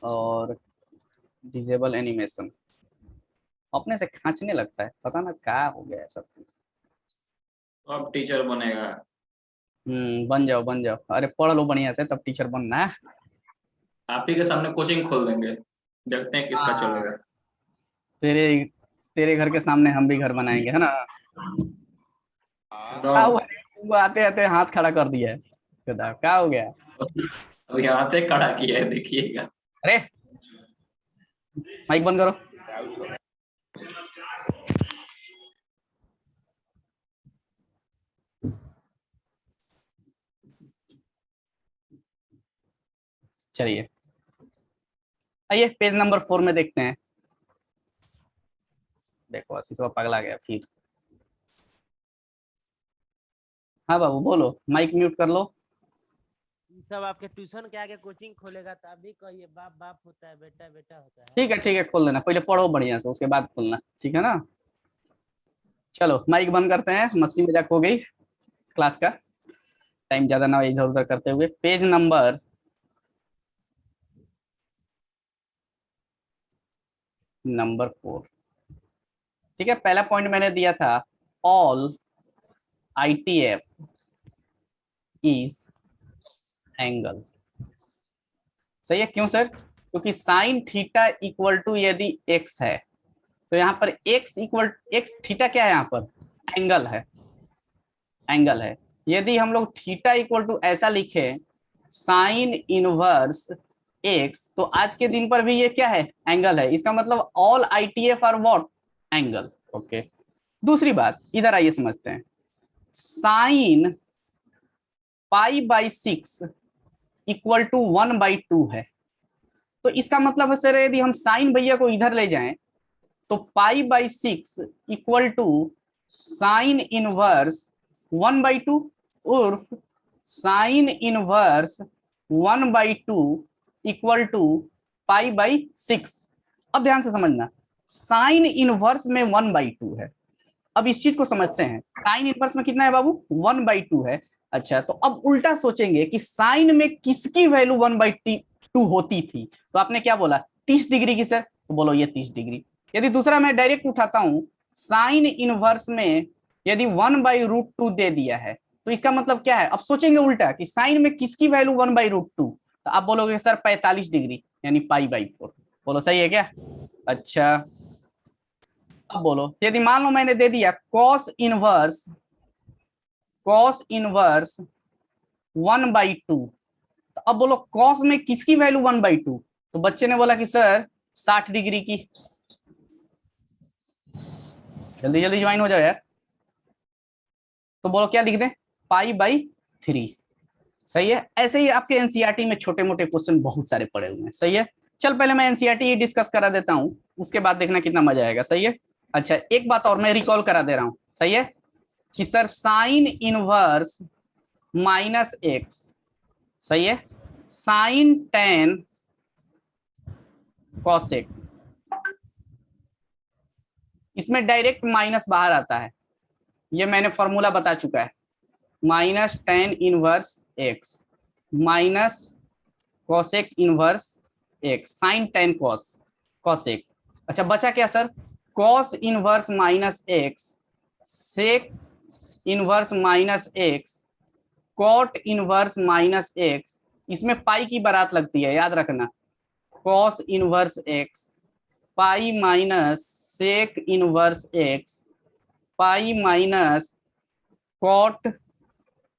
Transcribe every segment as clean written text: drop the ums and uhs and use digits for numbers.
और disable animation. अपने से खींचने लगता है, पता ना क्या हो गया है सब। अब टीचर बनेगा। बन जाओ बन जाओ, अरे पढ़ लो बढ़िया से तब टीचर बनना है। आप ही के सामने कोचिंग खोल देंगे, देखते हैं किसका हाँ, चलेगा। तेरे तेरे घर के सामने हम भी घर बनाएंगे, है ना। क्या तो हुआ, वो आते आते हाथ खड़ा कर दिया है, गधा, क्या हो गया। अब यहाँ पे खड़ा किया है, देखिएगा। अरे माइक बंद करो। चलिए, आइए पेज नंबर 4 में देखते हैं। देखो आशीष पगला गया फिर। हाँ बाबू बोलो, माइक म्यूट कर लो। सब आपके ट्यूशन के आगे कोचिंग खोलेगा तो आप भी कहिए बाप बाप होता है, बेटा बेटा होता है। ठीक है खोल लेना, पहले पढ़ो बढ़िया से उसके बाद खोलना, ठीक है ना। चलो माइक बंद करते हैं, मस्ती मजाक हो गई क्लास का, टाइम ज्यादा ना इधर उधर करते हुए। Page number 4। ठीक है, पहला पॉइंट मैंने दिया था, ऑल ITF इज एंगल। सही है, क्यों सर? क्योंकि साइन थीटा इक्वल टू यदि एक्स है तो यहाँ पर एक्स थीटा क्या है, यहाँ पर एंगल है, एंगल है। यदि हम लोग थीटा इक्वल टू ऐसा लिखे साइन इनवर्स एक्स, तो आज के दिन पर भी ये क्या है, एंगल है। इसका मतलब all ITF are what, angle. Okay, दूसरी बात इधर आइए समझते हैं। साइन π/6 इक्वल टू 1/2 है, तो इसका मतलब है सर यदि हम साइन भैया को इधर ले जाएं तो π/6 इक्वल टू साइन इनवर्स 1/2 उर्फ साइन इनवर्स 1/2 इक्वल टू π/6। अब ध्यान से समझना, साइन इनवर्स में 1/2 है। अब इस चीज को समझते हैं, साइन इनवर्स में कितना है बाबू, 1/2 है। अच्छा, तो अब उल्टा सोचेंगे कि साइन में किसकी वैल्यू 1/2 होती थी, तो आपने क्या बोला, 30 डिग्री की सर, तो बोलो ये 30 डिग्री। यदि दूसरा मैं डायरेक्ट उठाता हूं, साइन इनवर्स में यदि 1/√2 दे दिया है, तो इसका मतलब क्या है, अब सोचेंगे उल्टा कि साइन में किसकी वैल्यू 1/√2, तो आप बोलोगे सर 45 डिग्री यानी π/4। बोलो सही है क्या? अच्छा, अब बोलो यदि मान लो मैंने दे दिया कॉस इनवर्स 1/2, तो अब बोलो कॉस में किसकी वैल्यू 1/2, तो बच्चे ने बोला कि सर 60 डिग्री की। जल्दी जल्दी ज्वाइन हो जाओ यार। तो बोलो क्या लिख दें, π/3। सही है, ऐसे ही आपके एनसीईआरटी में छोटे मोटे क्वेश्चन बहुत सारे पड़े हुए हैं। सही है, चल पहले मैं एनसीईआरटी डिस्कस करा देता हूँ, उसके बाद देखना कितना मजा आएगा। सही है, अच्छा एक बात और मैं रिकॉल करा दे रहा हूँ। सही है कि सर साइन इनवर्स -x, सही है, साइन टेन कॉसेक, इसमें डायरेक्ट माइनस बाहर आता है, ये मैंने फॉर्मूला बता चुका है, -tan−1 minus cosec inverse x sine tan cosec. अच्छा बचा क्या sir, cos inverse -x, sec inverse -x, cot inverse -x। इसमें पाई की बारात लगती है, याद रखना, cos inverse x, pi minus sec inverse x, pi minus cot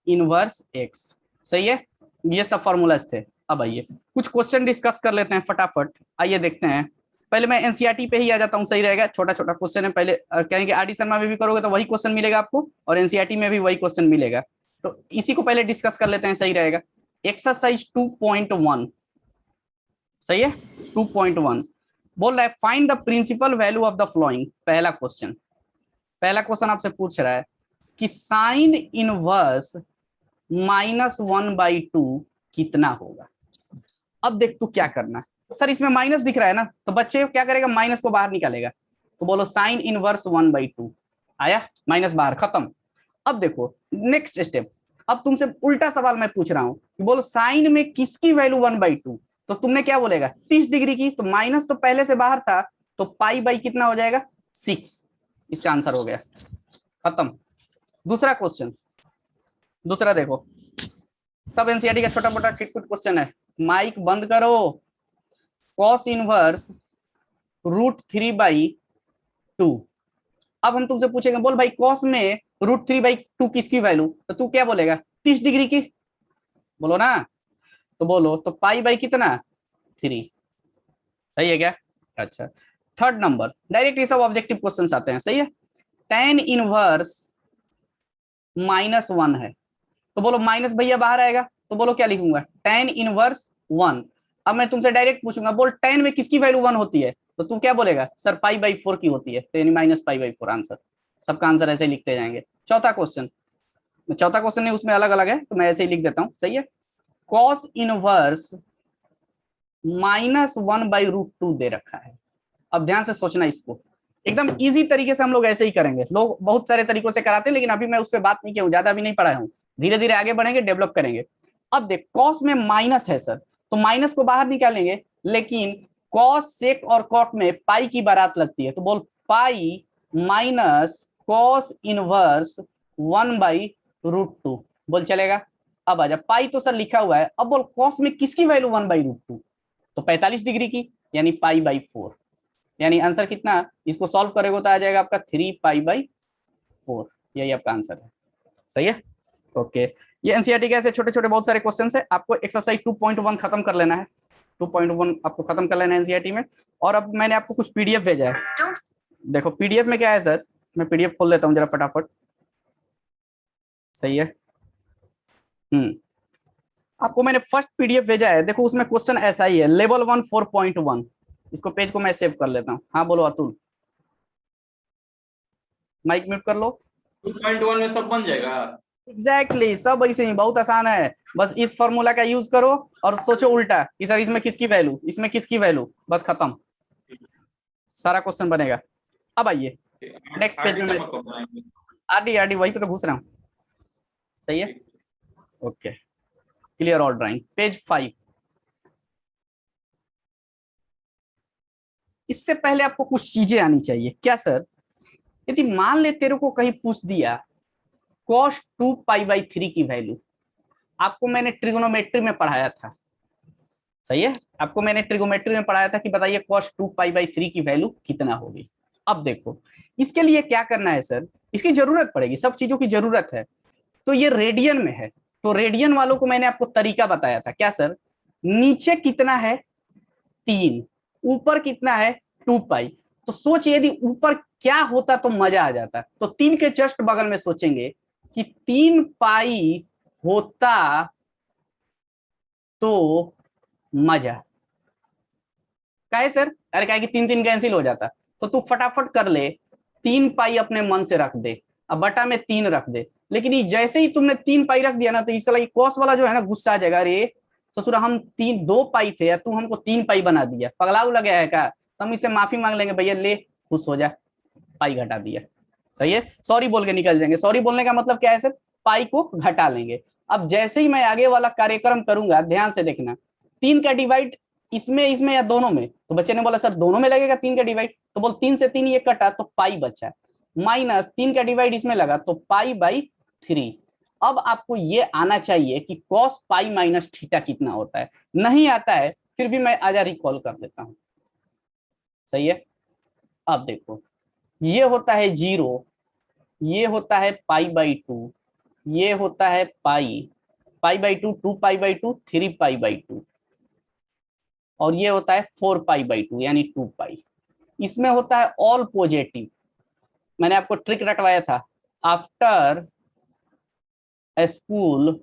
inverse x। सही है, ये सब फॉर्मूलाज थे। अब आइए कुछ क्वेश्चन डिस्कस कर लेते हैं फटाफट, आइए देखते हैं। पहले मैं एनसीईआरटी पे ही आ जाता हूँ, सही रहेगा, छोटा छोटा क्वेश्चन है। पहले कहेंगे आरडी शर्मा में भी करोगे तो वही क्वेश्चन मिलेगा आपको, और एनसीईआरटी में भी वही क्वेश्चन मिलेगा, तो इसी को पहले डिस्कस कर लेते हैं, सही रहेगा। एक्सरसाइज 2.1, सही है, 2.1 बोल रहा है find the principal value of the following. पहला क्वेश्चन आपसे पूछ रहा है कि साइन इनवर्स -1/2 कितना होगा। अब देख तू क्या करना है, सर इसमें माइनस दिख रहा है ना, तो बच्चे क्या करेगा, माइनस को बाहर निकालेगा। तो बोलो साइन इनवर्स 1/2 आया, माइनस बाहर, खत्म। अब देखो नेक्स्ट स्टेप, अब तुमसे उल्टा सवाल मैं पूछ रहा हूं कि बोलो साइन में किसकी वैल्यू 1/2, तो तुमने क्या बोलेगा 30 डिग्री की, तो माइनस तो पहले से बाहर था, तो पाई बाई कितना हो जाएगा 6, इसका आंसर हो गया, खत्म। दूसरा क्वेश्चन, दूसरा देखो, सब एनसीईआरटी का छोटा मोटा चिटकुट क्वेश्चन है। माइक बंद करो। Cos inverse √3/2। अब हम तुमसे पूछेंगे बोल भाई कॉस में √3/2 किसकी वैल्यू, तो तू क्या बोलेगा 30 डिग्री की, बोलो ना, तो बोलो तो पाई बाई कितना 3, सही है क्या? अच्छा, थर्ड नंबर, डायरेक्ट ये सब ऑब्जेक्टिव क्वेश्चंस आते हैं, सही है। tan इनवर्स -1 है, तो बोलो माइनस भैया बाहर आएगा, तो बोलो क्या लिखूंगा tan इनवर्स 1। अब मैं तुमसे डायरेक्ट पूछूंगा बोल tan में किसकी वैल्यू 1 होती है, तो तू क्या बोलेगा सर पाई/4 की होती है, तो यानी -पाई/4 आंसर। सबका आंसर ऐसे ही लिखते जाएंगे। चौथा क्वेश्चन, चौथा क्वेश्चन नहीं उसमें अलग अलग है, तो मैं ऐसे ही लिख देता हूँ, सही है। कॉस इनवर्स -1/√2 दे रखा है। अब ध्यान से सोचना, इसको एकदम इजी तरीके से हम लोग ऐसे ही करेंगे। लोग बहुत सारे तरीकों से कराते हैं, लेकिन अभी मैं उस पर बात नहीं किया हूँ, ज्यादा अभी नहीं पढ़ाया हूँ, धीरे धीरे आगे बढ़ेंगे, डेवलप करेंगे। अब देख कॉस में माइनस है सर, तो माइनस को बाहर निकालेंगे, लेकिन कॉस सेक और कॉट में पाई की बारात लगती है, तो बोल पाई माइनस कॉस इनवर्स 1/√2, बोल चलेगा। अब आजा, पाई तो सर लिखा हुआ है, अब बोल कॉस में किसकी वैल्यू 1/√2, तो 45 डिग्री की, यानी पाई/4, यानी आंसर कितना, इसको सॉल्व करेगा तो आ जाएगा आपका 3 पाई/4, यही आपका आंसर है, सही है। ओके, ये एनसीईआरटी के ऐसे छोटे छोटे बहुत सारे क्वेश्चन है। आपको एक्सरसाइज 2.1 खत्म कर लेना है, 2.1 आपको खत्म कर लेना है एनसीईआरटी में। और अब मैंने आपको कुछ पीडीएफ भेजा है, देखो पीडीएफ में क्या है सर, मैं पीडीएफ खोल लेता हूँ जरा फटाफट, सही है। आपको मैंने फर्स्ट पीडीएफ भेजा है, देखो उसमें क्वेश्चन ऐसा ही है, लेवल 1 4.1। इसको पेज को मैं सेव कर लेता हूँ। हाँ बोलो अतुल, माइक म्यूट कर लो। 2.1 में सब बन जाएगा। एग्जैक्टली सब ऐसे ही, बहुत आसान है, बस इस फॉर्मूला का यूज करो और सोचो उल्टा कि सर इसमें किसकी वैल्यू, इसमें किसकी वैल्यू, बस खत्म, सारा क्वेश्चन बनेगा। अब आइए नेक्स्ट पेज में, मैं आरडी वहीं पे तो घुस रहा हूँ, सही है। Okay, clear all drawing, page 5। इससे पहले आपको कुछ चीजें आनी चाहिए क्या सर, यदि मान ले तेरे को कहीं पूछ दिया cos 2 पाई/3 की वैल्यू, आपको मैंने ट्रिगोनोमेट्री में पढ़ाया था, सही है, आपको मैंने ट्रिगोनोमेट्री में पढ़ाया था कि बताइए cos 2 पाई/3 की वैल्यू कितना होगी। अब देखो इसके लिए क्या करना है सर, इसकी जरूरत पड़ेगी, सब चीजों की जरूरत है। तो ये रेडियन में है, तो रेडियन वालों को मैंने आपको तरीका बताया था क्या सर, नीचे कितना है 3, ऊपर कितना है 2 पाई। तो सोचिए यदि ऊपर क्या होता तो मजा आ जाता, तो 3 के जस्ट बगल में सोचेंगे कि 3 पाई होता तो मजा, काहे सर, अरे काहे कि 3 3 कैंसिल हो जाता, तो तू फटाफट कर ले, 3 पाई अपने मन से रख दे, अब बटा में 3 रख दे। लेकिन ये जैसे ही तुमने 3 पाई रख दिया ना, तो इस साला कॉस वाला जो है ना गुस्सा आ जाएगा, अरे ससुरा हम 2 पाई थे या तू हमको 3 पाई बना दिया, पगला उला गया है क्या। तो हम इससे माफी मांग लेंगे, भैया ले खुश हो जा, पाई घटा दिया, सही है, सॉरी बोल के निकल जाएंगे। सॉरी बोलने का मतलब क्या है सर, पाई को घटा लेंगे। अब जैसे ही मैं आगे वाला कार्यक्रम करूंगा, ध्यान से देखना, 3 का डिवाइड इसमें इसमें या दोनों में, तो बच्चे ने बोला सर दोनों में लगेगा 3 का डिवाइड, तो बोल 3 से 3 ये कटा तो पाई बचा, माइनस 3 का डिवाइड इसमें लगा तो पाई/3। अब आपको ये आना चाहिए कि cos पाई माइनस थीटा कितना होता है, नहीं आता है, फिर भी मैं आजा रिकॉल कर देता हूं, सही है। अब देखो ये होता है 0, ये होता है पाई/2, ये होता है पाई/2, 2 पाई/2, 3 पाई/2, और ये होता है 4 पाई/2 यानी 2 पाई। इसमें होता है ऑल पॉजिटिव, मैंने आपको ट्रिक रटवाया था, आफ्टर स्कूल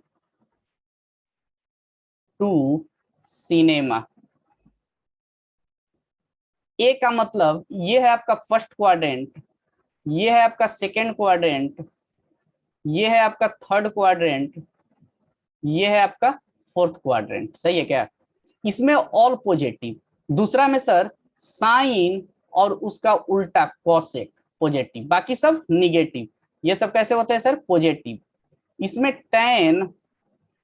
टू सिनेमा। ए का मतलब ये है आपका फर्स्ट क्वाड्रेंट, ये है आपका सेकेंड क्वाड्रेंट, ये है आपका थर्ड क्वाड्रेंट, ये है आपका फोर्थ क्वाड्रेंट, सही है क्या। इसमें ऑल पॉजिटिव, दूसरा में सर साइन और उसका उल्टा कॉसेक पॉजिटिव, बाकी सब निगेटिव। ये सब कैसे होते हैं सर, पॉजिटिव। इसमें टैन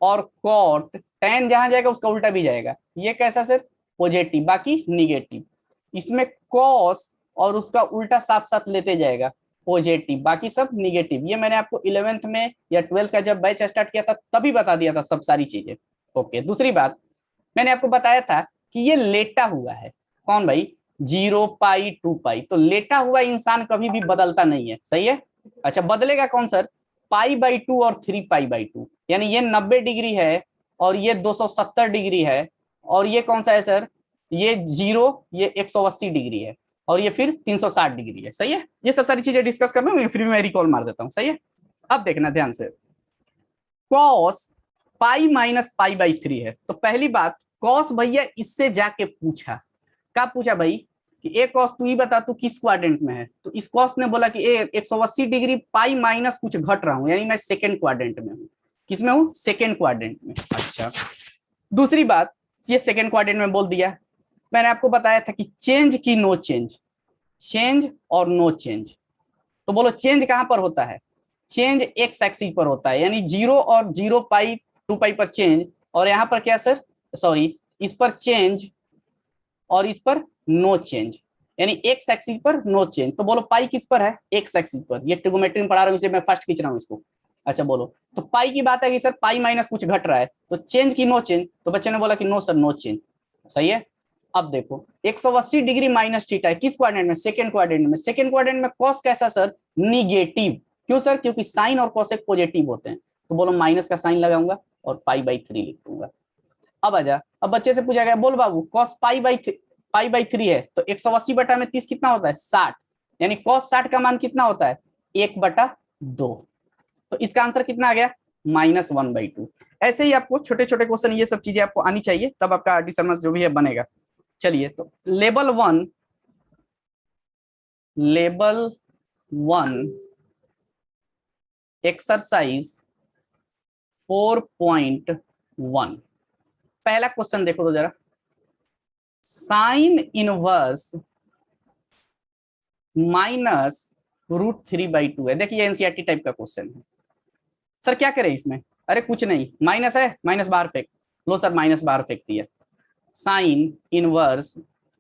और कॉट, tan जहां जाएगा उसका उल्टा भी जाएगा। ये कैसा सर, पॉजिटिव, बाकी निगेटिव। इसमें cos और उसका उल्टा साथ साथ लेते जाएगा, पॉजिटिव, बाकी सब निगेटिव। ये मैंने आपको 11th में या 12th का जब बैच स्टार्ट किया था तभी बता दिया था सब सारी चीजें। ओके, दूसरी बात मैंने आपको बताया था कि ये लेटा हुआ है, कौन भाई, 0 पाई 2 पाई। तो लेटा हुआ इंसान कभी भी बदलता नहीं है, सही है। अच्छा, बदलेगा कौन सर, पाई/2 और 3 पाई/2, यानी ये 90 डिग्री है और ये 270 डिग्री है, और ये कौन सा है सर, ये 0, ये 180 डिग्री है, और ये फिर 360 डिग्री है, सही है। ये सब सारी चीजें डिस्कस कर लूंगी, फिर मैं रिकॉल मार देता हूँ, सही है। अब देखना ध्यान से, कॉस पाई-पाई/3 है। तो पहली बात, कॉस भैया इससे जाके पूछा, क्या पूछा भाई कि ए कॉस तू ही बता तू किस क्वाड्रेंट में है। तो इस कॉस ने बोला कि ए 180 डिग्री पाई माइनस कुछ घट रहा हूं, यानी मैं सेकंड क्वाड्रेंट में हूं। किस में हूं, सेकंड क्वाड्रेंट में। अच्छा, दूसरी बात, ये सेकंड क्वाड्रेंट में बोल दिया। मैंने आपको बताया था कि चेंज की नो चेंज, चेंज और नो चेंज। तो बोलो चेंज कहां पर होता है, चेंज एक्स एक्सिस पर होता है, यानी 0 और 0 पाई 2 पाई पर चेंज, और यहाँ पर क्या सर, सॉरी, इस पर चेंज और इस पर नो चेंज, यानी एक्स एक्सिस पर नो चेंज। तो बोलो पाई किस पर है, एक्स एक्सिस पर। ये ट्रिगोमेट्री में पढ़ा रहा हूँ इसलिए मैं फर्स्ट खींच रहा हूँ इसको। अच्छा बोलो, तो पाई की बात है कि सर पाई माइनस कुछ घट रहा है, तो चेंज की नो चेंज। तो बच्चे ने बोला कि नो सर, नो चेंज, सही है। अब देखो 180 डिग्री माइनस थीटा है, किस क्वाड्रेंट में, सेकंड क्वाड्रेंट में। सेकंड क्वाड्रेंट में कॉस कैसा सर, निगेटिव। क्यों सर, क्योंकि साइन और कॉसेक पॉजिटिव होते हैं। तो बोलो माइनस का साइन लगाऊंगा और पाई/3 लिख दूंगा। अब आजा, अब बच्चे से पूछा गया, बोल बाबू कॉस पाई/3 है, तो 180 बटा में 30 कितना होता है, 60, यानी कॉस 60 का मान कितना होता है, 1/2। तो इसका आंसर कितना आ गया, -1/2। ऐसे ही आपको छोटे छोटे क्वेश्चन, ये सब चीजें आपको आनी चाहिए, तब आपका डिसर्मस जो भी है बनेगा। चलिए, तो लेवल 1 एक्सरसाइज 4.1, पहला क्वेश्चन देखो तो जरा, साइन इनवर्स -√3/2 है। देखिए एनसीईआरटी टाइप का क्वेश्चन है। सर क्या करें इसमें, अरे कुछ नहीं, माइनस है, माइनस बाहर फेंक लो सर, माइनस बाहर फेंक दिया। Sine inverse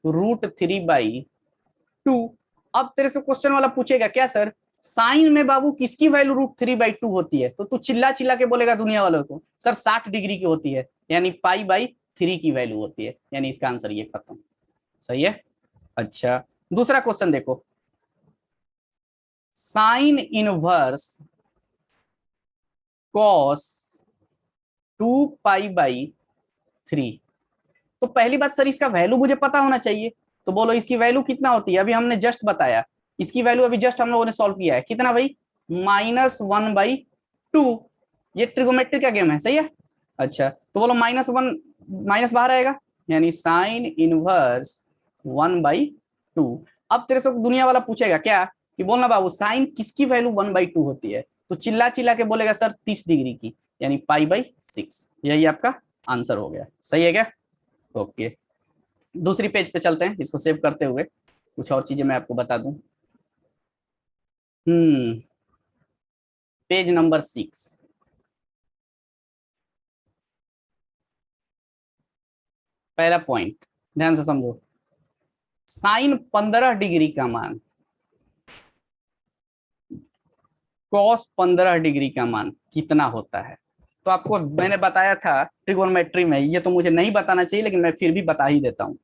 √3/2। अब तेरे से क्वेश्चन वाला पूछेगा क्या सर, साइन में बाबू किसकी वैल्यू √3/2 होती है। तो तू चिल्ला चिल्ला के बोलेगा दुनिया वालों को, सर 60 डिग्री की होती है, यानी पाई/3 की वैल्यू होती है, यानी इसका आंसर ये खत्म, सही है। अच्छा, दूसरा क्वेश्चन देखो, साइन इनवर्स कॉस 2 पाई/3। तो पहली बात सर, इसका वैल्यू मुझे पता होना चाहिए। तो बोलो इसकी वैल्यू कितना होती है, अभी हमने जस्ट बताया, इसकी वैल्यू अभी जस्ट हम लोगों ने सॉल्व किया है, कितना भाई, -1/2। ये ट्रिगोमेट्री का गेम है, सही है। अच्छा, तो बोलो -1, माइनस बाहर आएगा, यानी साइन इनवर्स 1/2। अब तेरे से दुनिया वाला पूछेगा क्या कि बोलना बाबू साइन किसकी वैल्यू 1/2 होती है। तो चिल्ला चिल्ला के बोलेगा सर 30 डिग्री की, यानी पाई/6। यही आपका आंसर हो गया, सही है क्या। ओके, दूसरी पेज पे चलते हैं, इसको सेव करते हुए कुछ और चीजें मैं आपको बता दूं। पेज नंबर 6, पहला पॉइंट ध्यान से समझो, साइन 15 डिग्री का मान, कॉस 15 डिग्री का मान कितना होता है। तो आपको मैंने बताया था ट्रिगोनोमेट्री में, ये तो मुझे नहीं बताना चाहिए लेकिन मैं फिर भी बता ही देता हूं।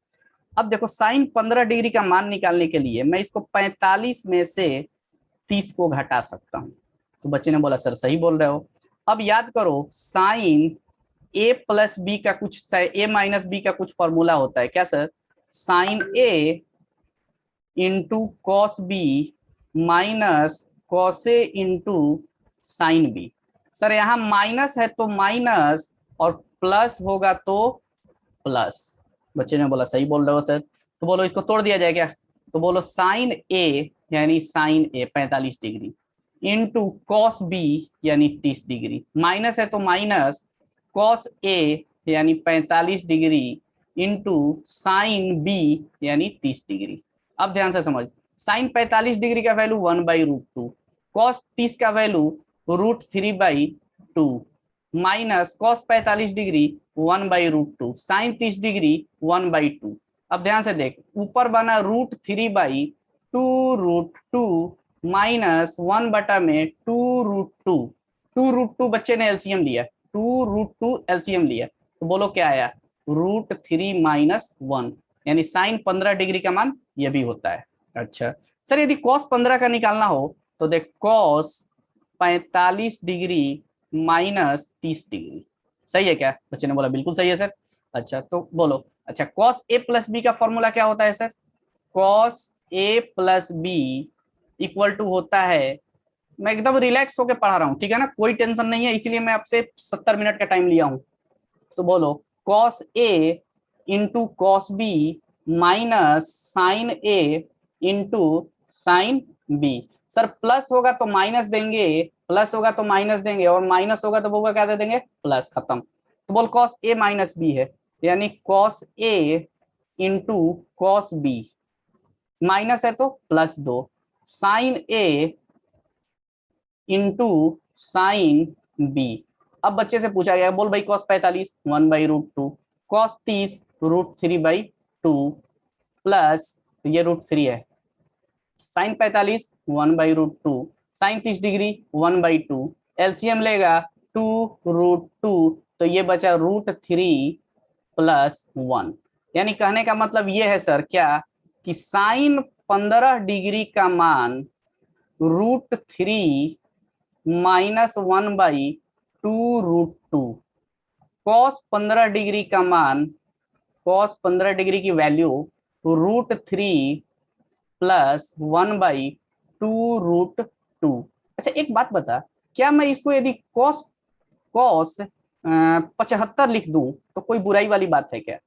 अब देखो साइन 15 डिग्री का मान निकालने के लिए मैं इसको 45 में से 30 को घटा सकता हूं। तो बच्चे ने बोला सर सही बोल रहे हो। अब याद करो, साइन a+b का कुछ, a-b का कुछ फॉर्मूला होता है क्या sir, sine a into cos B minus cos A into sine B. Sir यहाँ माइनस है तो माइनस, और प्लस होगा तो प्लस। बच्चे ने बोला सही बोल रहे हो सर। तो बोलो इसको तोड़ दिया जाए क्या, तो बोलो साइन ए यानी साइन ए 45 डिग्री इंटू कॉस बी यानी 30 डिग्री, माइनस है तो माइनस, कॉस ए यानी 45 डिग्री इंटू साइन बी यानी 30 डिग्री। अब ध्यान से समझ, साइन 45 डिग्री का वैल्यू 1/√2, कॉस 30 का value √3/2, minus cos 45 degree 1/√2, sine 30 degree 1/2। अब ध्यान से देख, ऊपर बना √3/2√2 माइनस 1 में 2√2। 2√2 बच्चे ने एलसीएम लिया, 2√2 एलसीएम लिया, तो बोलो क्या आया, √3 - 1, यानी साइन 15 डिग्री का मान ये भी होता है। अच्छा सर, यदि cos 15 का निकालना हो तो देख cos 45 डिग्री माइनस 30 डिग्री, सही है क्या? बच्चे ने बोला बिल्कुल सही है सर। अच्छा तो बोलो, अच्छा cos a प्लस बी का फॉर्मूला क्या होता है sir? cos a plus B equal to होता है, मैं एकदम रिलैक्स होकर पढ़ा रहा हूँ, ठीक है ना, कोई टेंशन नहीं है, इसीलिए मैं आपसे 70 मिनट का टाइम लिया हूँ। तो बोलो cos a into cos B minus sine A into sine B. Sir plus होगा तो माइनस देंगे, प्लस होगा तो माइनस देंगे, और माइनस होगा तो वो क्या दे देंगे, प्लस, खत्म। तो बोल cos a माइनस बी है, यानी cos a into cos b, minus है तो +2, sine a into sine B. अब बच्चे से पूछा गया, बोल भाई cos 45 1/√2, cos 30 √3/2 प्लस, तो ये √3 है, साइन 45 1/√2, साइन 30 डिग्री 1/2, एलसीएम लेगा 2√2, तो ये बचा √3 + 1। यानी कहने का मतलब ये है सर क्या, कि साइन 15 डिग्री का मान √3 - 1/2√2, cos 15 डिग्री का मान, cos 15 डिग्री की वैल्यू √3 + 1/2√2। अच्छा एक बात बता, क्या मैं इसको यदि cos cos 75 लिख दूं तो कोई बुराई वाली बात है क्या?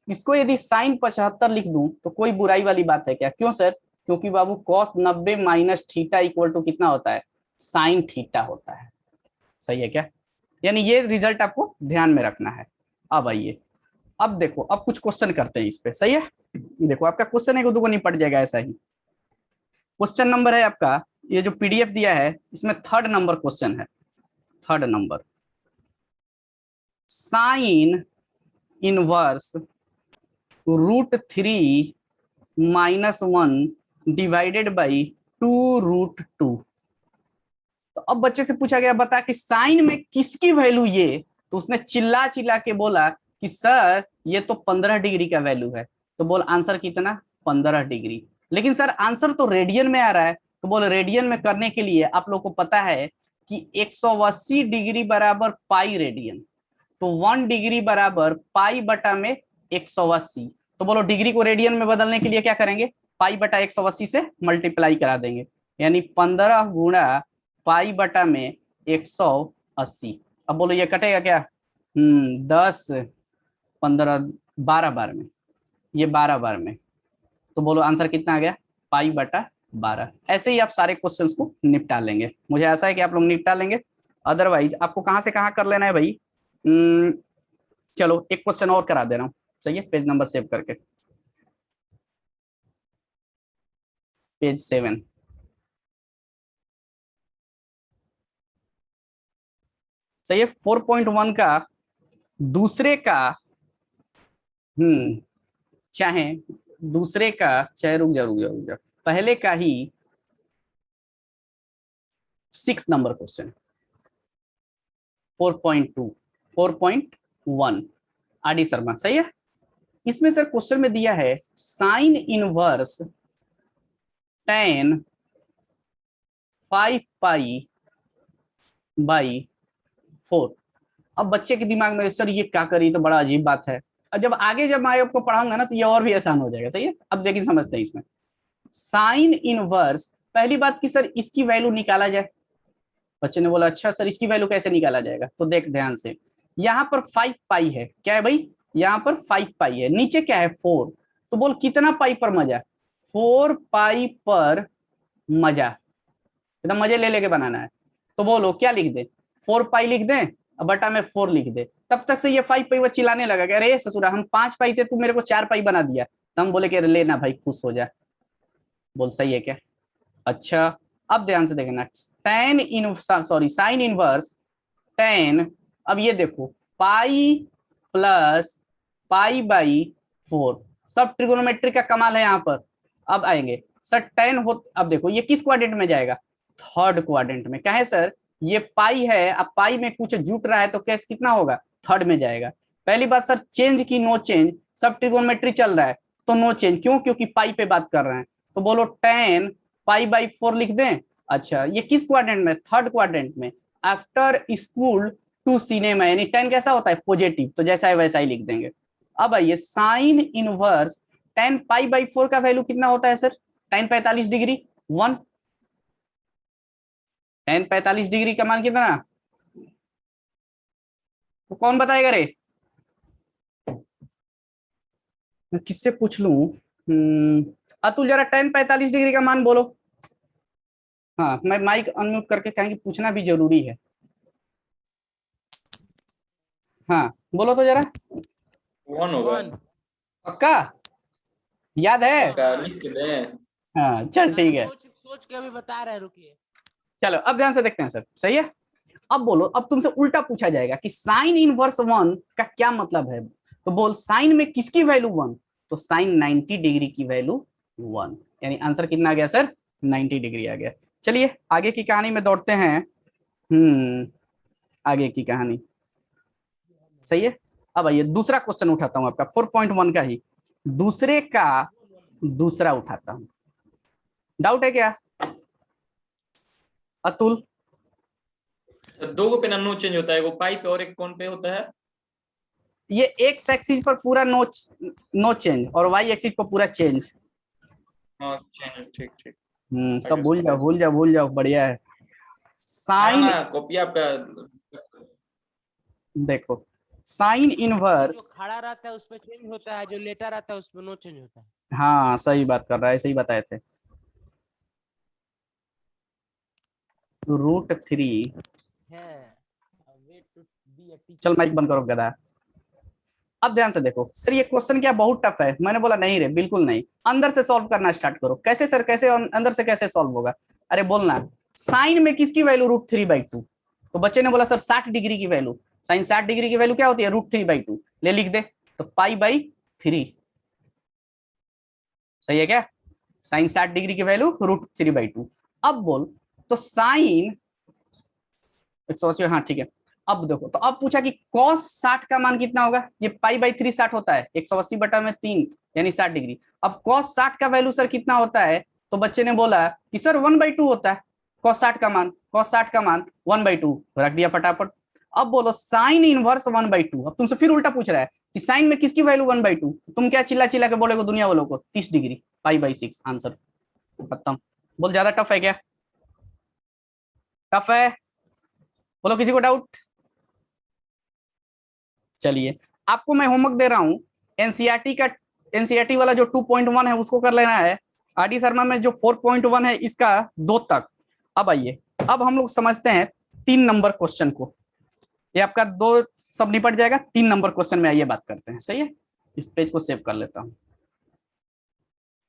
इसको यदि साइन 75 लिख दूं तो कोई बुराई वाली बात है क्या? क्यों सर? क्योंकि बाबू cos 90 minus theta equal to कितना होता है, साइन थीटा होता है, सही है क्या? यानी ये रिजल्ट आपको ध्यान में रखना है। अब आइए, अब देखो, अब कुछ क्वेश्चन करते हैं इस पे, सही है? देखो आपका क्वेश्चन एक दो निपट जाएगा ऐसा ही। क्वेश्चन नंबर है आपका, ये जो पीडीएफ दिया है इसमें 3rd नंबर क्वेश्चन है, 3rd number, sine inverse √3 - 1 divided by 2√2। तो अब बच्चे से पूछा गया, बता कि साइन में किसकी वैल्यू ये, तो उसने चिल्ला चिल्ला के बोला कि सर ये तो 15 डिग्री का वैल्यू है। तो बोल आंसर कितना, 15 डिग्री। लेकिन सर आंसर तो रेडियन में आ रहा है, तो बोल रेडियन में करने के लिए आप लोग को पता है कि 180 डिग्री बराबर पाई रेडियन, तो 1 डिग्री बराबर पाई बटा में 180। तो बोलो डिग्री को रेडियन में बदलने के लिए क्या करेंगे, पाई बटा 180 से मल्टीप्लाई करा देंगे, यानी 15 गुणा पाई बटा में 180। अब बोलो ये कटेगा क्या, 10 15 12 बार में, ये 12 बार में, तो बोलो आंसर कितना आ गया, पाई बटा 12। ऐसे ही आप सारे क्वेश्चंस को निपटा लेंगे, मुझे ऐसा है कि आप लोग निपटा लेंगे। अदरवाइज आपको कहाँ से कहाँ कर लेना है भाई, चलो एक क्वेश्चन और करा दे रहा हूँ, सही है? पेज नंबर सेव करके, पेज 7, सही है? 4.1 का दूसरे का, चाहे दूसरे का, चाहे रुक जा पहले का ही 6 नंबर क्वेश्चन, 4.2 4.1 आर.डी. शर्मा, सही है? इसमें सर क्वेश्चन में दिया है sine inverse tan 5 pi by 4। अब बच्चे के दिमाग में सर ये क्या करी, तो बड़ा अजीब बात है, और जब आगे जब मैं आपको पढ़ाऊंगा ना तो ये और भी आसान हो जाएगा, सही है? अब देखिए समझते हैं इसमें, साइन इनवर्स, पहली बात की सर इसकी वैल्यू निकाला जाए। बच्चे ने बोला अच्छा सर इसकी वैल्यू कैसे निकाला जाएगा, तो देख ध्यान से, यहाँ पर 5 पाई है, क्या है भाई, यहाँ पर 5 पाई है, नीचे क्या है 4, तो बोल कितना पाई पर मजा, 4 पाई पर मजा, एकदम मजे ले लेके बनाना है। तो बोलो क्या लिख दे, 4 पाई लिख दें, अब बटा में 4 लिख दे। तब तक से ये 5 पाई वो चिल्लाने लगा कि अरे ससुरा हम 5 पाई थे, तू मेरे को 4 पाई बना दिया। तो हम बोले कि लेना भाई खुश हो जा, बोल सही है क्या? अच्छा अब ध्यान से देखना, tan इन सॉरी साइन इनवर्स tan, अब ये देखो पाई प्लस पाई बाई 4। सब ट्रिगोनोमेट्री का कमाल है यहाँ पर। अब आएंगे सर टेन हो, अब देखो ये किस क्वाड्रेंट में जाएगा, थर्ड क्वाड्रेंट में। क्या है सर, ये पाई है, अब पाई में कुछ जुट रहा है तो कैसे कितना होगा, थर्ड में जाएगा। पहली बात सर चेंज की नो चेंज, सब ट्रिगोनोमेट्री चल रहा है तो नो चेंज, क्यों, क्योंकि पाई पे बात कर रहे हैं। तो बोलो टेन पाई बाई 4 लिख दें। अच्छा ये किस क्वाड्रेंट में, थर्ड क्वाड्रेंट में। आफ्टर स्कूल टू सिनेमा, यानी टेन कैसा होता है, पॉजिटिव, तो जैसा है वैसा ही लिख देंगे। अब आइए sine inverse tan pi by 4 का वैल्यू कितना होता है sir, ten 45 degree 1। Ten 45 degree का मान कितना, तो कौन बताएगा रे, मैं किससे पूछ लूं। अतुल जरा टेन 45 डिग्री का मान बोलो। हाँ मैं माइक अनम्यूट करके कहेंगे, पूछना भी जरूरी है। हाँ बोलो तो जरा। 1 होगा। 1। पक्का याद है। पक्का लिख के दें। हाँ चल ठीक है। सोच सोच के अभी बता रहे हैं, रुकिए। चलो अब ध्यान से देखते हैं सर, सही है। अब बोलो, अब तुमसे उल्टा पूछा जाएगा कि साइन इनवर्स 1 का क्या मतलब है। तो बोल साइन में किसकी वैल्यू 1, तो साइन 90 डिग्री की वैल्यू 1, यानी आंसर कितना आ गया सर, 90 डिग्री आ गया। चलिए आगे की कहानी में दौड़ते हैं। आगे की कहानी सही है। अब आइए दूसरा क्वेश्चन उठाता हूं आपका 4.1 का ही, दूसरे का दूसरा उठाता हूं। डाउट है क्या अतुल। तो दो को पे नो चेंज होता है, वो पाई पे और एक कौन पे होता है। ये एक्स एक्सिस पर पूरा नो चेंज और वाई एक्सिस पर पूरा चेंज। हाँ चेंज, ठीक ठीक। सब भूल जाओ भूल जाओ भूल जाओ, बढ़िया है। साइन हाँ कॉपिया पे। देखो साइन जो इनवर्स, खड़ा रहता है उस पर चेंज होता है, जो लेटा रहता है उस पर नो चेंज होता है। हाँ सही बात कर रहा है, सही बताए थे। √3, है way to be a teacher. चल माइक बंद करो गधा। अब ध्यान से देखो सर, ये क्वेश्चन क्या बहुत टफ है, मैंने बोला नहीं रे बिल्कुल नहीं, अंदर से सॉल्व करना स्टार्ट करो। कैसे सर, कैसे अंदर से कैसे सॉल्व होगा, अरे बोलना। साइन में किसकी वैल्यू √3/2, तो बच्चे ने बोला सर 60 डिग्री की वैल्यू, साइन 60 डिग्री की वैल्यू क्या होती है, √3/2, ले लिख दे, तो पाई/3 सही है क्या, साइन 60 डिग्री की वैल्यू √3/2। अब बोल तो साइन 180, हाँ ठीक है। अब देखो तो अब पूछा कि cos 60 का मान कितना होगा, ये पाई/3 60 होता है, 180/3 यानी 60 डिग्री। अब cos 60 का वैल्यू सर कितना होता है, तो बच्चे ने बोला कि सर 1/2 होता है। cos 60 का मान, cos 60 का मान 1/2 रख दिया फटाफट। अब बोलो साइन इनवर्स 1/2, अब तुमसे फिर उल्टा पूछ रहा है कि साइन में किसकी वैल्यू 1/2, तुम क्या चिल्ला चिल्ला के बोलेगो दुनिया वालों को, 30 डिग्री, पाई/6 आंसर खत्म। बोल ज्यादा टफ है क्या, टफ है, बोलो किसी को डाउट। चलिए आपको मैं होमवर्क दे रहा हूं, एनसीईआरटी का, एनसीईआरटी वाला जो 2.1 है उसको कर लेना है, आरडी शर्मा में जो 4.1 है इसका 2 तक। अब आइए, अब हम लोग समझते हैं 3 नंबर क्वेश्चन को, ये आपका 2 सब निपट जाएगा, 3 नंबर क्वेश्चन में आइए बात करते हैं, सही है। इस पेज को सेव कर लेता हूं,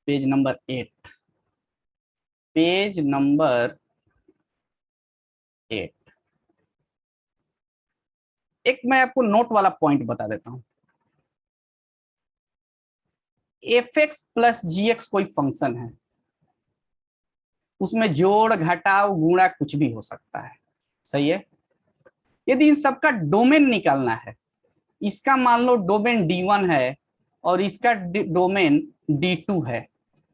पेज नंबर 8, पेज नंबर 8। एक मैं आपको नोट वाला पॉइंट बता देता हूं, fx प्लस gx कोई फंक्शन है, उसमें जोड़ घटाव गुणा कुछ भी हो सकता है, सही है। यदि इन सबका डोमेन निकालना है, इसका मान लो डोमेन D1 है और इसका डोमेन D2 है,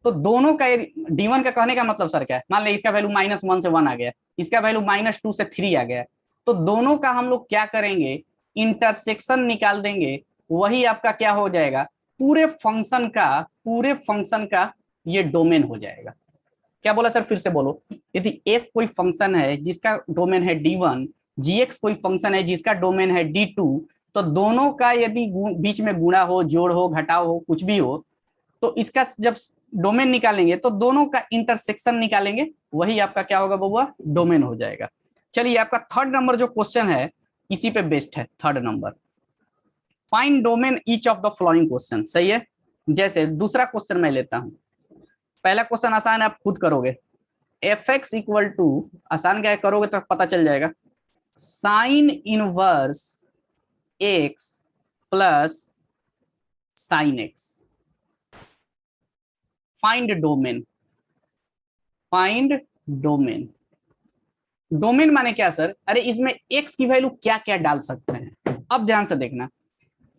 तो दोनों का D1 का कहने का मतलब सर क्या है, मान ले इसका वैल्यू -1 से 1 आ गया, इसका वैल्यू -2 से 3 आ गया, तो दोनों का हम लोग क्या करेंगे, इंटरसेक्शन निकाल देंगे, वही आपका क्या हो जाएगा, पूरे फंक्शन का ये डोमेन हो जाएगा। क्या बोला सर, फिर से बोलो। यदि f कोई फंक्शन है जिसका डोमेन है D1, gx कोई फंक्शन है जिसका डोमेन है D2, तो दोनों का यदि बीच में गुणा हो, जोड़ हो, घटाव हो, कुछ भी हो, तो इसका जब डोमेन निकालेंगे तो दोनों का इंटरसेक्शन निकालेंगे, वही आपका क्या होगा बबुआ, डोमेन हो जाएगा। चलिए आपका 3rd नंबर जो क्वेश्चन है इसी पे बेस्ड है, 3rd number, find domain each of the following question, सही है। जैसे दूसरा क्वेश्चन मैं लेता हूं, पहला क्वेश्चन आसान है, आप खुद करोगे, fx इक्वल टू, आसान क्या है, करोगे तो पता चल जाएगा, sign inverse x, plus sine x. Find domain, find domain. Domain माने क्या सर? अरे इसमें एक्स की वैल्यू क्या क्या डाल सकते हैं? अब ध्यान से देखना,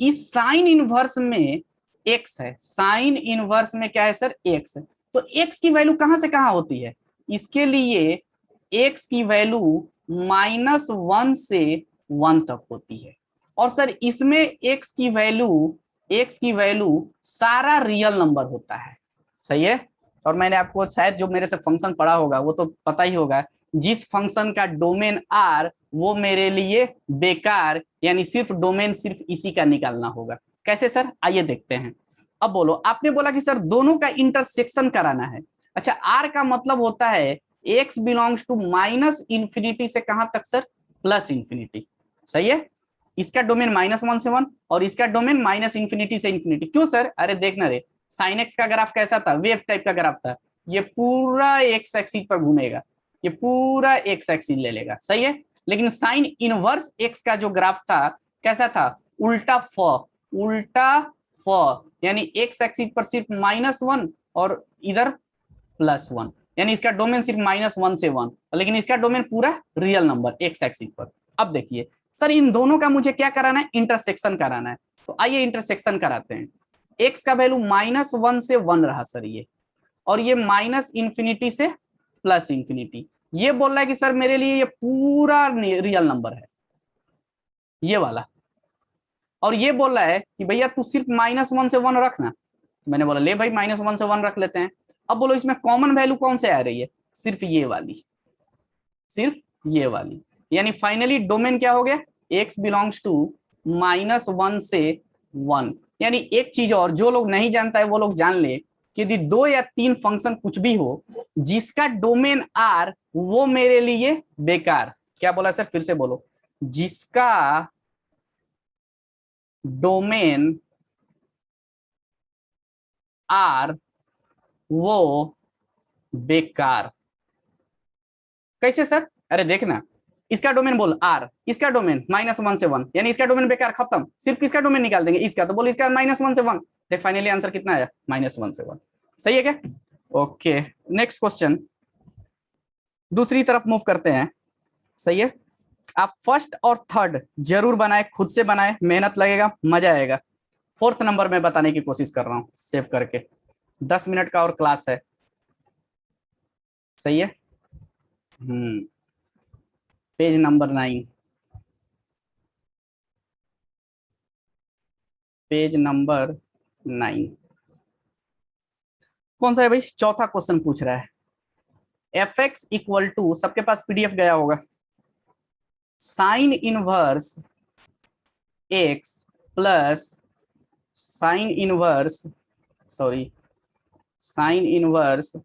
इस साइन इनवर्स में एक्स है, साइन इनवर्स में क्या है सर? एक्स है। तो एक्स की वैल्यू कहां से कहां होती है? इसके लिए एक्स की वैल्यू -1 से 1 तक होती है। और सर इसमें एक्स की वैल्यू सारा रियल नंबर होता है। सही है। और मैंने आपको शायद जो मेरे से फंक्शन पढ़ा होगा वो तो पता ही होगा, जिस फंक्शन का डोमेन आर वो मेरे लिए बेकार, यानी सिर्फ डोमेन सिर्फ इसी का निकालना होगा। कैसे सर? आइए देखते हैं। अब बोलो, आपने बोला कि सर दोनों का इंटरसेक्शन कराना है। अच्छा, आर का मतलब होता है एक्स बिलोंग्स टू -इंफिनिटी से कहां तक सर? +इंफिनिटी। सही है। इसका डोमेन -1 से 1 और इसका डोमेन -इंफिनिटी से इंफिनिटी। क्यों सर? अरे देखना रे, साइन एक्स का ग्राफ कैसा था? वेव टाइप का ग्राफ था। ये पूरा एक्स एक्सिस पर घूमेगा, ये पूरा एक्स एक्सिस ले लेगा। सही है। लेकिन साइन इनवर्स एक्स का जो ग्राफ था कैसा था? उल्टा फ, यानी एक्स एक्सिस पर सिर्फ -1 और इधर +1, यानी इसका डोमेन सिर्फ -1 से 1, लेकिन इसका डोमेन पूरा रियल नंबर एक्स एक्सिस पर। अब देखिए सर, इन दोनों का मुझे क्या कराना है? इंटरसेक्शन कराना है। तो आइए इंटरसेक्शन कराते हैं। एक्स का वैल्यू -1 से 1 रहा सर ये, और ये -इंफिनिटी से +इंफिनिटी। ये बोल रहा है कि सर मेरे लिए ये पूरा रियल नंबर है, ये वाला। और ये बोल रहा है कि भैया तू सिर्फ -1 से 1 रखना। मैंने बोला ले भाई, -1 से 1 रख लेते हैं। अब बोलो इसमें कॉमन वैल्यू कौन से आ रही है? सिर्फ ये वाली, सिर्फ ये वाली। यानी फाइनली डोमेन क्या हो गया? एक्स बिलोंग्स टू -1 से 1। यानी एक चीज और जो लोग नहीं जानता है वो लोग जान ले कि यदि 2 या 3 फंक्शन कुछ भी हो जिसका डोमेन आर, वो मेरे लिए बेकार। क्या बोला सर? फिर से बोलो। जिसका डोमेन आर वो बेकार। कैसे सर? अरे देखना, इसका डोमेन बोल आर, इसका डोमेन -1 से 1, यानी इसका डोमेन बेकार, खत्म। सिर्फ किसका डोमेन निकाल देंगे? इसका। तो बोल इसका -1 से 1। देख फाइनली आंसर कितना आया? -1 से 1। सही है क्या? ओके, नेक्स्ट क्वेश्चन, दूसरी तरफ मूव करते हैं। सही है। आप फर्स्ट और थर्ड जरूर बनाए, खुद से बनाए, मेहनत लगेगा, मजा आएगा। फोर्थ नंबर में बताने की कोशिश कर रहा हूं सेव करके। 10 मिनट का और क्लास है। सही है। पेज नंबर 9, पेज नंबर 9 कौन सा है भाई? चौथा क्वेश्चन पूछ रहा है fx इक्वल टू, सबके पास पीडीएफ गया होगा, sign inverse x plus sine inverse, sorry, sine inverse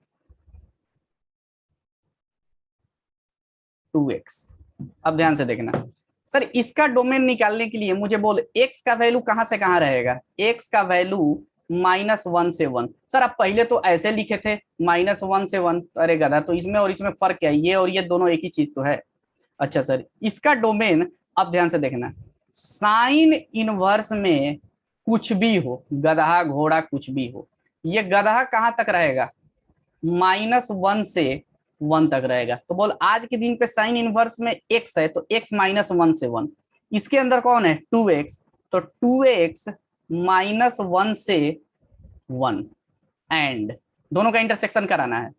2x। अब ध्यान से देखना सर, इसका डोमेन निकालने के लिए मुझे बोल x का वैल्यू कहां से कहां रहेगा? x का वैल्यू -1 से 1। सर आप पहले तो ऐसे लिखे थे -1 से 1। अरे गधा, तो इसमें और इसमें फर्क क्या है? ये और ये दोनों एक ही चीज तो है। अच्छा सर, इसका डोमेन, अब ध्यान से देखना, साइन इनवर्स में कुछ भी हो, गधा घोड़ा कुछ भी हो, ये गधा कहां तक रहेगा? -1 से 1 तक रहेगा। तो बोल आज के दिन पे साइन इनवर्स में x है, तो x -1 से 1। इसके अंदर कौन है? 2x, तो 2x -1 से 1, एंड दोनों का इंटरसेक्शन कराना है।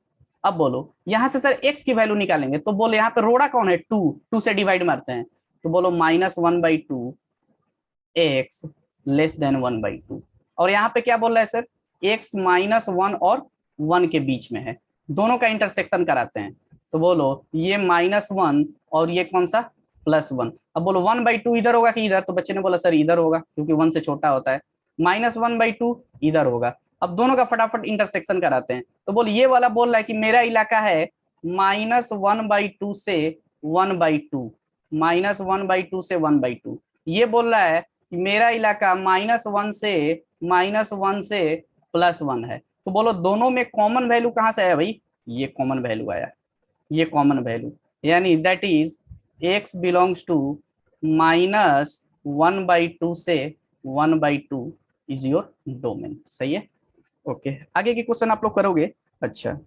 अब बोलो यहां से सर x की वैल्यू निकालेंगे, तो बोलो यहाँ पे रोड़ा कौन है? 2 से डिवाइड मारते हैं, तो बोलो -1/2 x लेस देन 1/2। और यहाँ पे क्या बोल रहा है सर? x -1 और 1 के बीच में है। दोनों का इंटरसेक्शन कराते हैं, तो बोलो ये -1 और ये कौन सा? +1। अब बोलो 1/2 इधर होगा कि इधर? तो बच्चे ने बोला सर इधर होगा, क्योंकि 1 से छोटा होता है। -1/2 इधर होगा। अब दोनों का फटाफट इंटरसेक्शन कराते हैं, तो बोल ये वाला बोल रहा है कि मेरा इलाका है -1/2 से 1/2, -1/2 से 1/2। ये बोल रहा है कि मेरा इलाका -1 से +1 है। तो बोलो दोनों में कॉमन वैल्यू कहां से आया भाई? ये कॉमन वैल्यू आया, ये कॉमन वैल्यू, यानी that is x belongs to -1/2 से 1/2 इज योर डोमेन। सही है, ओके। आगे के क्वेश्चन आप लोग करोगे। अच्छा,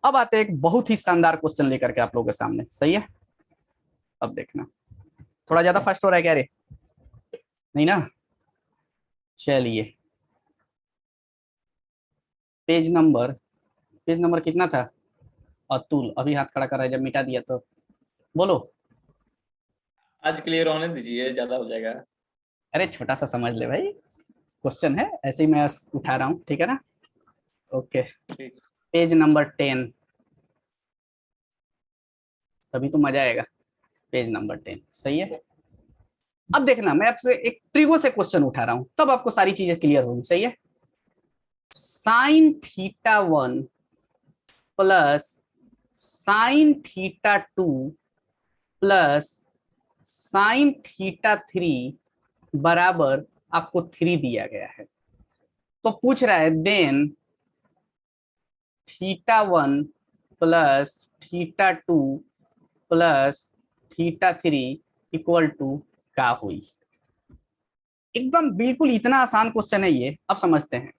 अब आते हैं एक बहुत ही शानदार क्वेश्चन लेकर के आप लोगों के सामने। सही है, अब देखना थोड़ा ज्यादा फास्ट हो रहा है क्या रे? नहीं ना? चलिए, पेज नंबर कितना था? अतुल अभी हाथ खड़ा कर रहा है, जब मिटा दिया तो बोलो। आज क्लियर होने दीजिए, ज्यादा हो जाएगा। अरे छोटा सा समझ ले भाई, क्वेश्चन है ऐसे ही मैं उठा रहा हूँ, ठीक है ना? ओके, ठीक। पेज नंबर 10, तभी तो मजा आएगा। पेज नंबर 10, सही है। अब देखना, मैं आपसे एक ट्रिगो से क्वेश्चन उठा रहा हूं, तब आपको सारी चीजें क्लियर होंगी। सही है, sin θ1 plus sin θ2 plus sin θ3 बराबर आपको 3 दिया गया है। तो पूछ रहा है then θ1 plus θ2 plus θ3 equal to क्या हुई। एकदम बिल्कुल इतना आसान क्वेश्चन है ये। अब समझते हैं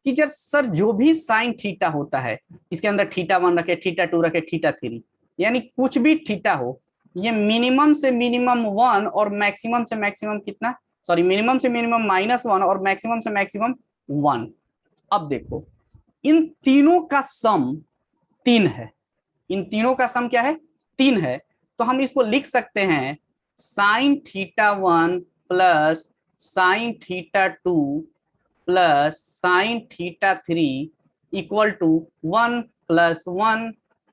कि जब सर जो भी साइन थीटा होता है, इसके अंदर θ1 रखे, θ2 रखे, θ3, यानी कुछ भी थीटा हो, ये मिनिमम से मिनिमम 1 और मैक्सिमम से मैक्सिमम कितना, सॉरी मिनिमम से मिनिमम -1 और मैक्सिमम से मैक्सिमम 1। अब देखो, इन तीनों का सम 3 है। इन तीनों का सम क्या है? 3 है। तो हम इसको लिख सकते हैं sin θ1 plus sin θ2 plus sin θ3 equal to 1 plus 1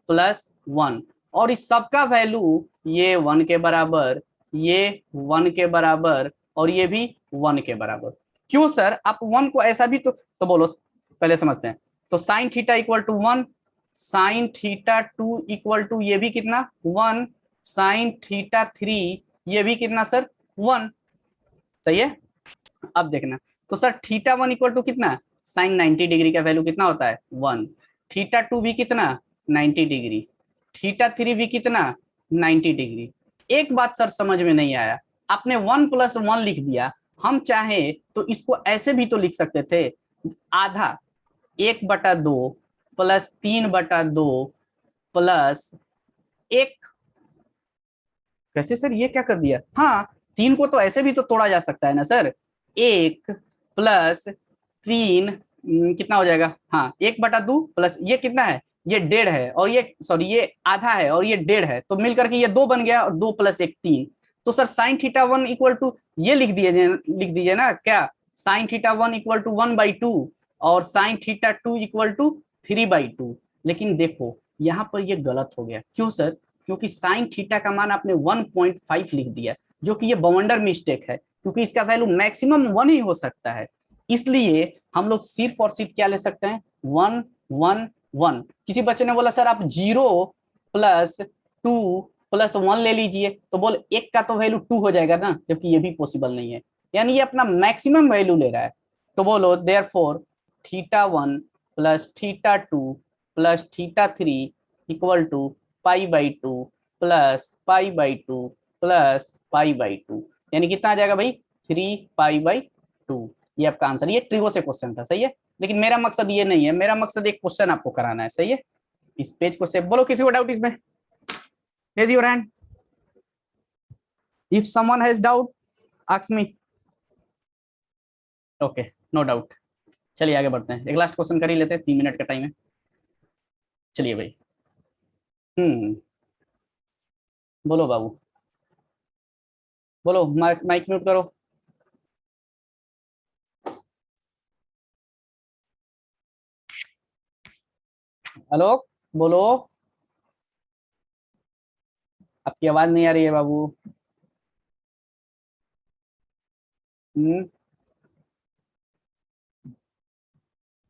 plus 1। और इस सबका वैल्यू ये 1 के बराबर, ये 1 के बराबर और ये भी 1 के बराबर। क्यों सर? आप 1 को ऐसा भी तो बोलो, पहले समझते हैं। तो sin θ equal to 1, sin θ2 equal to ये भी कितना 1, sin θ3 ये भी कितना सर 1। सही है। अब देखना, तो सर θ1 इक्वल टू कितना, साइन 90 डिग्री का वैल्यू कितना होता है 1, θ2 भी कितना 90 डिग्री, θ3 भी कितना 90 डिग्री। एक बात सर समझ में नहीं आया, आपने 1 प्लस 1 लिख दिया। हम चाहे तो इसको ऐसे भी तो लिख सकते थे, आधा 1/2 प्लस 3/2 प्लस 1। कैसे सर, ये क्या कर दिया? हाँ, 3 को तो ऐसे भी तो तोड़ा जा सकता है ना सर। 1 प्लस 3 कितना हो जाएगा? हाँ, 1/2 प्लस ये कितना है, ये 1.5 है, और ये सॉरी ये आधा है और ये 1.5 है, तो मिलकर के ये 2 बन गया, और 2 प्लस 1 3। तो सर sin θ1 इक्वल टू ये लिख दीजिए ना क्या, sin θ1 इक्वल टू 1/2 और sin θ2 इक्वल टू 3/2। लेकिन देखो यहाँ पर ये गलत हो गया। क्यों सर? क्योंकि साइन थीटा का मान आपने 1.5 लिख दिया, जो कि ये बवंडर मिस्टेक है, क्योंकि इसका वैल्यू मैक्सिमम 1 ही हो सकता है। इसलिए हम लोग सिर्फ और सिर्फ क्या ले सकते हैं, 1 1 1। किसी बच्चे ने बोला सर आप 0 प्लस 2 प्लस 1 ले लीजिए, तो बोल 1 का तो वैल्यू 2 हो जाएगा ना, जबकि ये भी पॉसिबल नहीं है। यानी ये अपना मैक्सिमम वैल्यू ले रहा है। तो बोलो therefore θ1 plus θ2 plus θ3 equal to π/2 plus π/2 plus π/2, यानी कितना आ जाएगा भाई 3π/2। ये आपका आंसर। ये ट्रिगो से क्वेश्चन था। सही है, लेकिन मेरा मकसद ये नहीं है, मेरा मकसद एक क्वेश्चन आपको कराना है। सही है, इस पेज को सेव। बोलो किसी को डाउट इसमें? Raise your hand if someone has doubt, ask me. Okay, no doubt. चलिए आगे बढ़ते हैं, एक लास्ट क्वेश्चन कर ही लेते हैं, 3 मिनट का टाइम है। चलिए भाई, बोलो बाबू, बोलो, माइक म्यूट करो। हेलो, बोलो, आपकी आवाज नहीं आ रही है बाबू।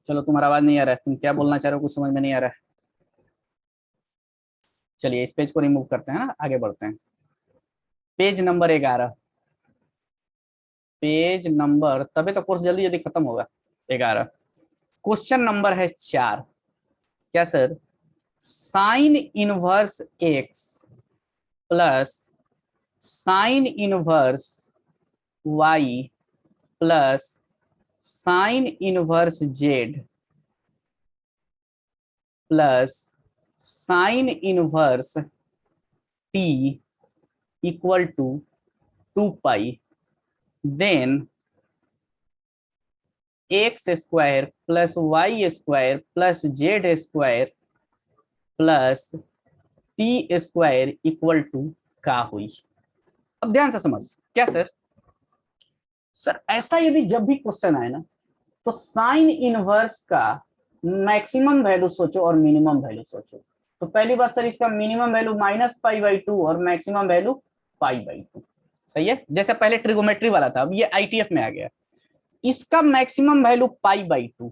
चलो, तुम्हारा आवाज नहीं आ रहा है, तुम क्या बोलना चाह रहे हो कुछ समझ में नहीं आ रहा है। चलिए इस पेज को रिमूव करते हैं ना, आगे बढ़ते हैं। पेज नंबर 11, पेज नंबर, तभी तो कोर्स जल्दी जल्दी खत्म होगा। 11, क्वेश्चन नंबर है 4। क्या sir? Sine inverse x plus sine inverse y plus sine inverse Z plus sine inverse T equal to 2 pi, then X square plus Y square plus Z square plus T square equal to का हुई। अब ध्यान से समझ, क्या sir? Sir ऐसा यदि जब भी क्वेश्चन आए ना, तो साइन इनवर्स का मैक्सिमम वैल्यू सोचो और मिनिमम वैल्यू सोचो। तो पहली बात सर, इसका मिनिमम वैल्यू -π/2 और मैक्सिमम वैल्यू π/2, सही है। जैसे पहले ट्रिगोमेट्री वाला था, अब ये आईटीएफ में आ गया। इसका मैक्सिमम वैल्यू π/2,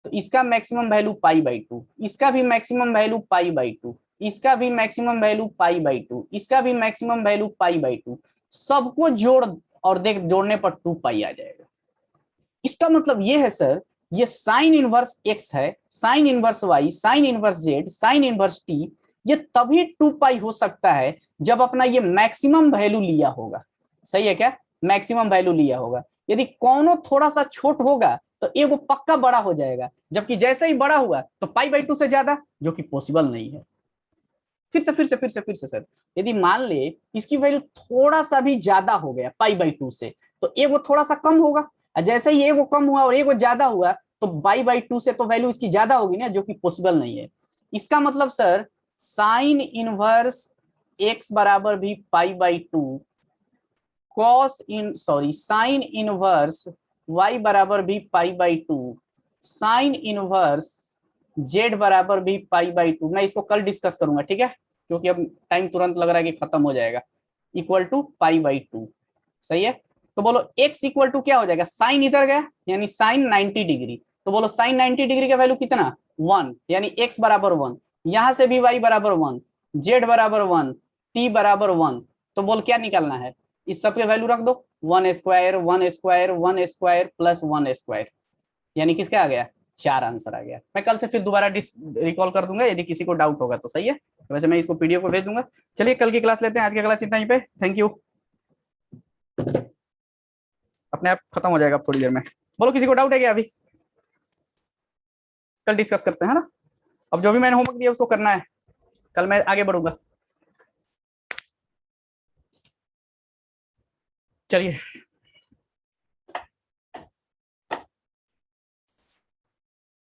तो इसका मैक्सिमम वैल्यू π/2, इसका भी मैक्सिमम वैल्यू π/2, इसका भी मैक्सिमम वैल्यू π/2, इसका भी मैक्सिमम वैल्यू π/2, सबको जोड़ और देख, जोड़ने पर 2 पाई आ जाएगा। इसका मतलब ये है सर, ये साइन इनवर्स एक्स है, sine inverse Y, sine inverse Z, sine inverse T, ये तभी 2 पाई हो सकता है जब अपना ये मैक्सिमम वैल्यू लिया होगा। सही है क्या? मैक्सिमम वैल्यू लिया होगा। यदि कोनो थोड़ा सा छोट होगा तो ये वो पक्का बड़ा हो जाएगा, जबकि जैसे ही बड़ा हुआ तो π/2 से ज्यादा, जो कि पॉसिबल नहीं है। फिर से सर, यदि मान ले इसकी वैल्यू थोड़ा सा भी ज्यादा हो गया π/2 से, तो ये वो थोड़ा सा कम होगा, और जैसे ही ये वो कम हुआ और ये वो ज्यादा हुआ तो π/2 से तो वैल्यू इसकी ज्यादा होगी ना, जो कि पॉसिबल नहीं है। इसका मतलब सर, साइन इनवर्स x बराबर भी π/2, साइन इनवर्स y बराबर भी π/2, साइन इनवर्स z बराबर भी π/2। मैं इसको कल डिस्कस करूंगा, ठीक है, क्योंकि अब टाइम तुरंत लग रहा है कि खत्म हो जाएगा। इक्वल टू π/2, सही है। तो बोलो x इक्वल टू क्या हो जाएगा, साइन इधर गया यानी साइन 90 डिग्री, तो बोलो साइन 90 डिग्री का वैल्यू कितना, 1, यानी x बराबर 1, यहां से भी y बराबर 1, z बराबर 1, t बराबर 1। तो बोल क्या निकालना है, इस सब के वैल्यू रख दो, 1 square 1 square 1 square plus 1 square, यानी किसका आ गया, 4 आंसर आ गया। मैं कल से फिर दोबारा रिकॉल कर दूंगा यदि किसी को डाउट होगा तो, सही है। वैसे मैं इसको पीडीएफ को भेज दूंगा। चलिए कल की क्लास लेते हैं, आज की क्लास इतना ही पे, थैंक यू। अपने आप खत्म हो जाएगा थोड़ी देर में। बोलो किसी को डाउट है क्या अभी? कल डिस्कस करते हैं ना। अब जो भी मैंने होमवर्क दिया उसको करना है, कल मैं आगे बढ़ूंगा। चलिए।